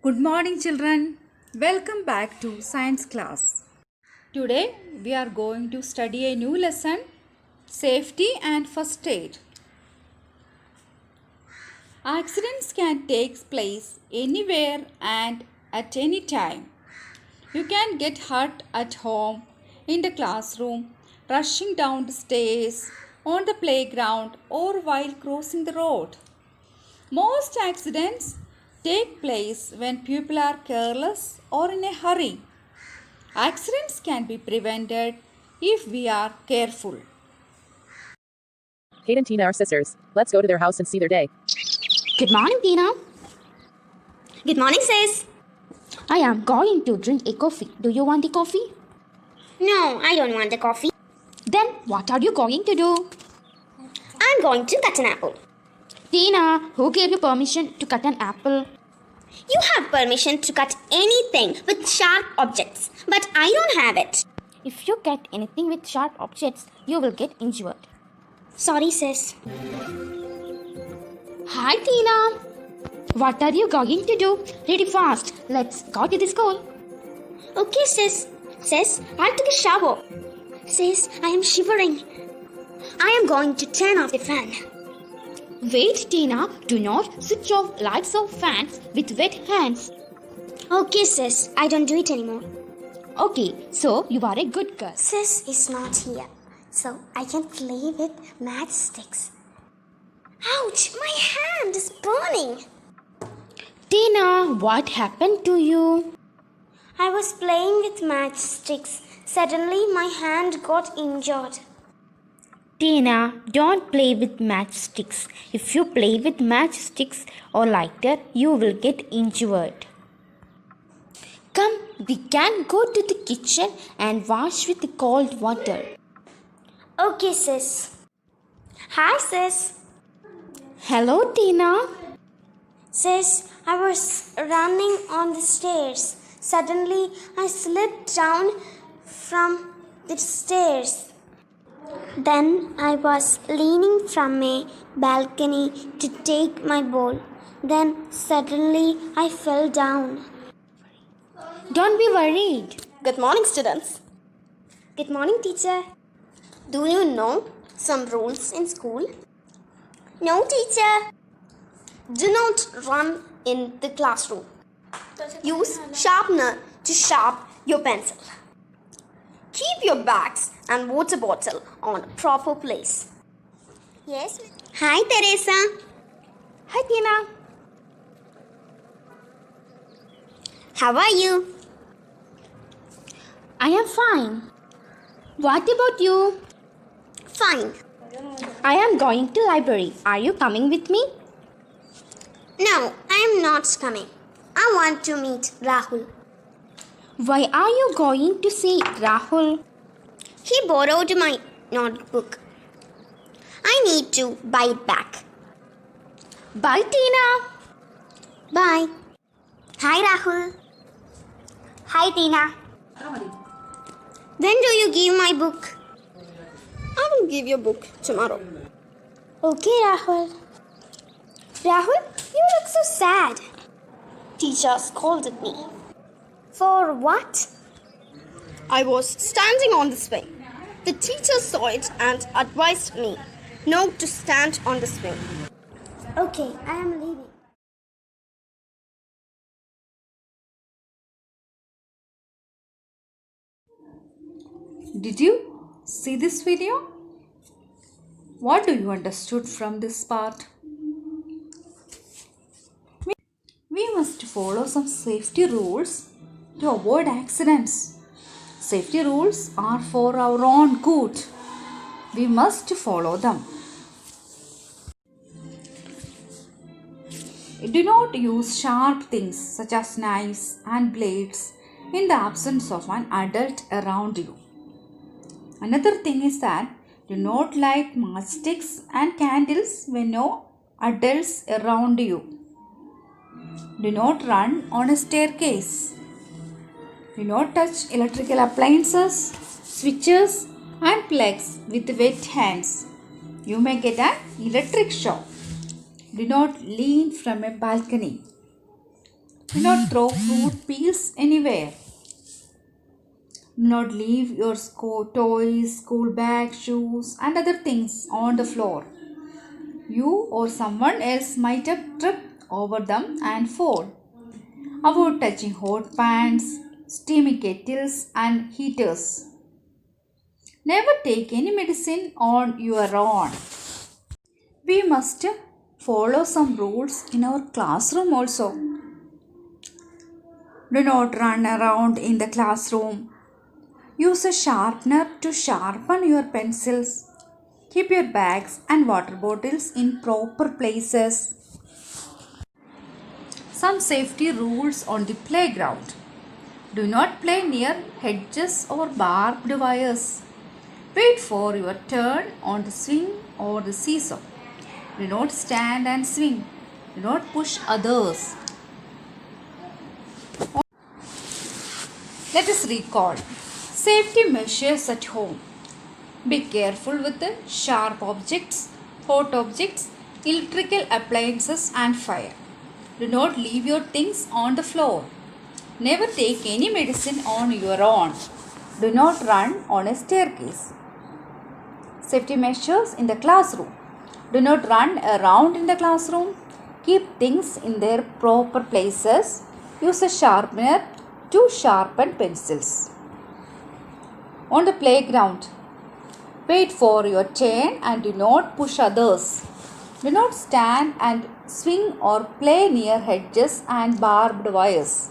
Good morning, children. Welcome back to science class. Today we are going to study a new lesson, safety and first aid. Accidents can take place anywhere and at any time. You can get hurt at home, in the classroom, rushing down the stairs, on the playground, or while crossing the road. Most accidents take place when people are careless or in a hurry. Accidents can be prevented if we are careful. Kate and Tina are sisters. Let's go to their house and see their day. Good morning, Tina. Good morning, sis. I am going to drink a coffee. Do you want the coffee? No, I don't want the coffee. Then what are you going to do? I'm going to cut an apple. Tina, who gave you permission to cut an apple? You have permission to cut anything with sharp objects, but I don't have it. If you cut anything with sharp objects, you will get injured. Sorry, sis. Hi, Tina. What are you going to do? Ready fast. Let's go to the school. Okay, sis. Sis, I'll take a shower. Sis, I am shivering. I am going to turn off the fan. Wait, Tina. Do not switch off lights or fans with wet hands. Okay, sis. I don't do it anymore. Okay, so you are a good girl. Sis is not here, so I can play with matchsticks. Ouch! My hand is burning. Tina, what happened to you? I was playing with matchsticks. Suddenly, my hand got injured. Tina, don't play with matchsticks. If you play with matchsticks or lighter, you will get injured. Come, we can go to the kitchen and wash with cold water. Okay, sis. Hi, sis. Hello, Tina. Sis, I was running on the stairs. Suddenly, I slipped down from the stairs. Then I was leaning from a balcony to take my bowl. Then suddenly I fell down. Don't be worried. Good morning, students. Good morning, teacher. Do you know some rules in school? No, teacher. Do not run in the classroom. Use sharpener to sharpen your pencil. Keep your bags and water bottle on a proper place. Yes. Hi, Teresa. Hi, Tina. How are you? I am fine. What about you? Fine. I am going to library. Are you coming with me? No, I am not coming. I want to meet Rahul. Why are you going to see Rahul? He borrowed my notebook. I need to buy it back. Bye, Tina. Bye. Hi, Rahul. Hi, Tina. When do you give my book? I will give your book tomorrow. Okay, Rahul. Rahul, you look so sad. Teacher scolded me. For what? I was standing on the swing. The teacher saw it and advised me not to stand on the swing. Okay, I am leaving. Did you see this video? What do you understood from this part? We must follow some safety rules to avoid accidents. Safety rules are for our own good. We must follow them. Do not use sharp things such as knives and blades in the absence of an adult around you. Another thing is that do not light matchsticks and candles when no adults around you. Do not run on a staircase. Do not touch electrical appliances, switches and plugs with wet hands. You may get an electric shock. Do not lean from a balcony. Do not throw fruit peels anywhere. Do not leave your toys, school bag, shoes, and other things on the floor. You or someone else might have tripped over them and fall. Avoid touching hot pans, steamy kettles, and heaters. Never take any medicine on your own. We must follow some rules in our classroom also. Do not run around in the classroom. Use a sharpener to sharpen your pencils. Keep your bags and water bottles in proper places. Some safety rules on the playground. Do not play near hedges or barbed wires. Wait for your turn on the swing or the seesaw. Do not stand and swing. Do not push others. Let us recall safety measures at home. Be careful with the sharp objects, hot objects, electrical appliances, and fire. Do not leave your things on the floor. Never take any medicine on your own. Do not run on a staircase. Safety measures in the classroom. Do not run around in the classroom. Keep things in their proper places. Use a sharpener to sharpen pencils. On the playground, wait for your turn and do not push others. Do not stand and swing or play near hedges and barbed wires.